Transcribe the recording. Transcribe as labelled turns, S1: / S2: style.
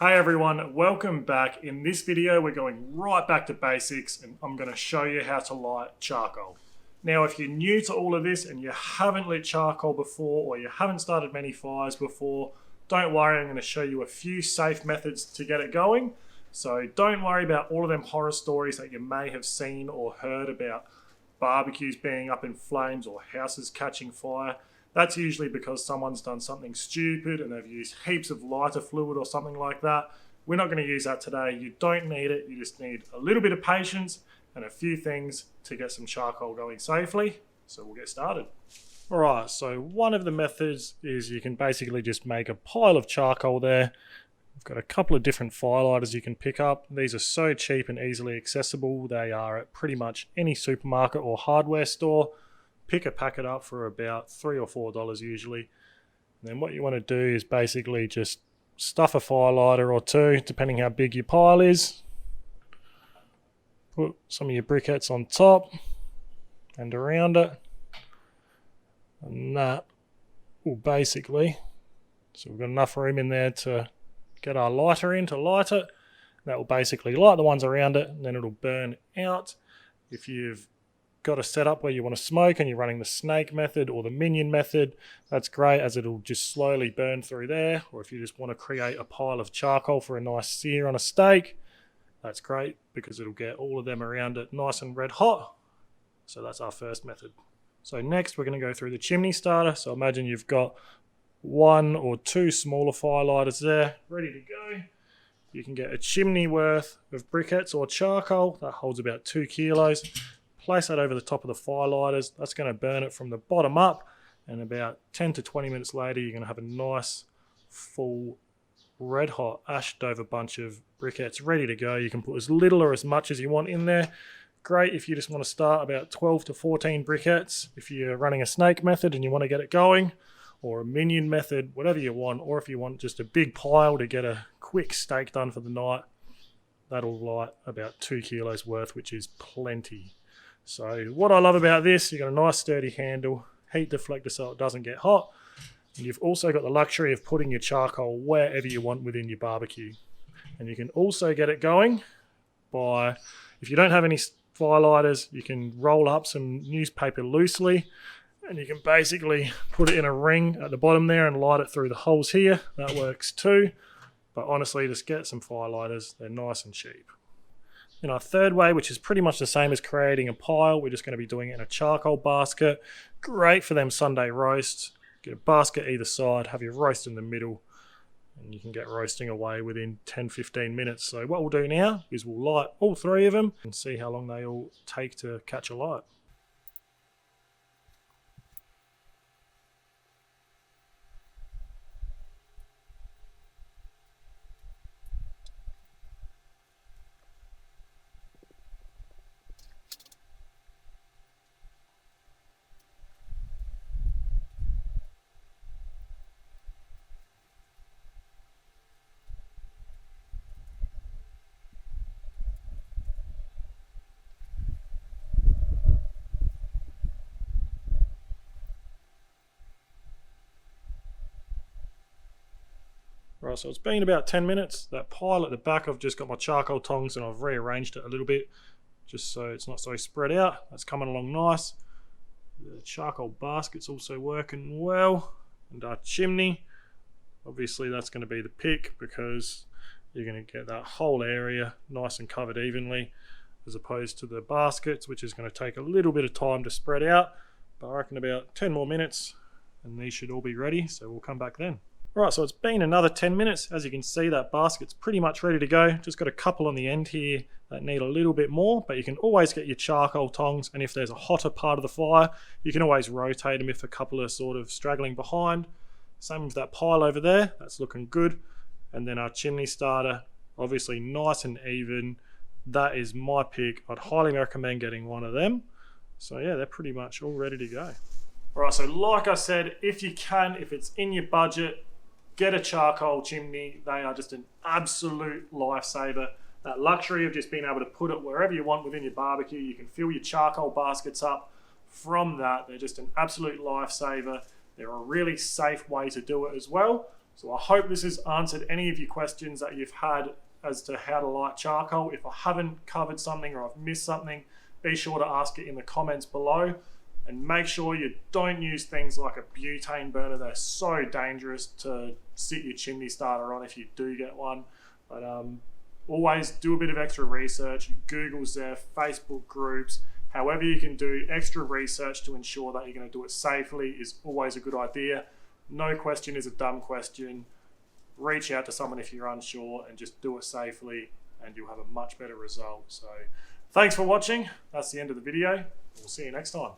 S1: Hey everyone, welcome back. In this video, we're going right back to basics and I'm going to show you how to light charcoal. Now, if you're new to all of this and you haven't lit charcoal before or you haven't started many fires before, don't worry, I'm going to show you a few safe methods to get it going. So don't worry about all of them horror stories that you may have seen or heard about barbecues being up in flames or houses catching fire. That's usually because someone's done something stupid and they've used heaps of lighter fluid or something like that. We're not going to use that today. You don't need it. You just need a little bit of patience and a few things to get some charcoal going safely. So we'll get started. Alright, so one of the methods is you can basically just make a pile of charcoal there. We've got a couple of different firelighters you can pick up. These are so cheap and easily accessible. They are at pretty much any supermarket or hardware store. Pick a packet up for about $3 or $4 usually. And then what you want to do is basically just stuff a firelighter or two, depending how big your pile is. Put some of your briquettes on top and around it. And that will basically, so we've got enough room in there to get our lighter in to light it. That will basically light the ones around it and then it'll burn out. If you've got a setup where you want to smoke and you're running the snake method or the minion method, that's great as it'll just slowly burn through there. Or if you just want to create a pile of charcoal for a nice sear on a steak, that's great because it'll get all of them around it nice and red hot. So that's our first method. So next we're going to go through the chimney starter. So imagine you've got one or two smaller firelighters there ready to go. You can get a chimney worth of briquettes or charcoal that holds about 2 kilos. Place that over the top of the firelighters. That's going to burn it from the bottom up, and about 10 to 20 minutes later you're going to have a nice full red hot ashed over bunch of briquettes ready to go. You can put as little or as much as you want in there. Great if you just want to start about 12 to 14 briquettes if you're running a snake method and you want to get it going, or a minion method, whatever you want. Or if you want just a big pile to get a quick steak done for the night, that'll light about 2 kilos worth, which is plenty. So what I love about this, you've got a nice sturdy handle, heat deflector so it doesn't get hot. And you've also got the luxury of putting your charcoal wherever you want within your barbecue. And you can also get it going by, if you don't have any firelighters, you can roll up some newspaper loosely and you can basically put it in a ring at the bottom there and light it through the holes here. That works too. But honestly, just get some firelighters. They're nice and cheap. In our third way, which is pretty much the same as creating a pile, we're just going to be doing it in a charcoal basket. Great for them Sunday roasts. Get a basket either side, have your roast in the middle, and you can get roasting away within 10-15 minutes. So what we'll do now is we'll light all three of them and see how long they all take to catch a light. Right, so it's been about 10 minutes. That pile at the back, I've just got my charcoal tongs and I've rearranged it a little bit just so it's not so spread out. That's coming along nice. The charcoal basket's also working well. And our chimney, obviously that's going to be the pick because you're going to get that whole area nice and covered evenly as opposed to the baskets, which is going to take a little bit of time to spread out. But I reckon about 10 more minutes and these should all be ready, so we'll come back then. Right, so it's been another 10 minutes. As you can see, that basket's pretty much ready to go. Just got a couple on the end here that need a little bit more, but you can always get your charcoal tongs, and if there's a hotter part of the fire, you can always rotate them if a couple are sort of straggling behind. Same with that pile over there, that's looking good. And then our chimney starter, obviously nice and even. That is my pick. I'd highly recommend getting one of them. So yeah, they're pretty much all ready to go. All right, so like I said, if you can, if it's in your budget, get a charcoal chimney. They are just an absolute lifesaver. That luxury of just being able to put it wherever you want within your barbecue. You can fill your charcoal baskets up from that. They're just an absolute lifesaver. They're a really safe way to do it as well. So I hope this has answered any of your questions that you've had as to how to light charcoal. If I haven't covered something or I've missed something, be sure to ask it in the comments below. And make sure you don't use things like a butane burner. They're so dangerous to sit your chimney starter on if you do get one. But always do a bit of extra research. Google, Zeph, Facebook groups, however you can do extra research to ensure that you're going to do it safely is always a good idea. No question is a dumb question. Reach out to someone if you're unsure and just do it safely and you'll have a much better result. So thanks for watching. That's the end of the video. We'll see you next time.